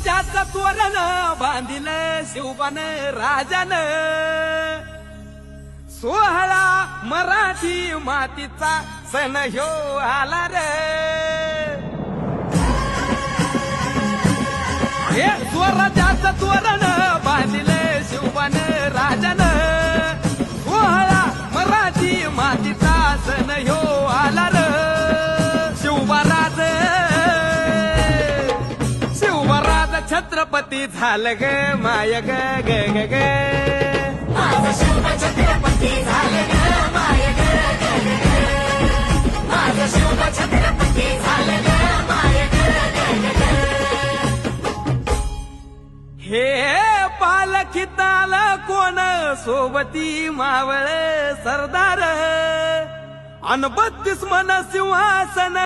स्वराज्याचं तोरण बांधिलं शिवबान राजान 16 मराठी मातीचा सण ह्यो आला रे हे स्वराज्याचं तोरण बांधिलं शिवबान राजान 16 मराठी मातीचा सण ह्यो आला रे शिवराज छत्रपती झालं ग माय ग ग ग ग माझं शिव छत्रपती झालं ग माय ग ग ग ग माझं शिव छत्रपती झालं ग माय ग ग ग ग हे पालखीत आलं कोण सोबती मावळ सरदार अन 32 मन सिंहासन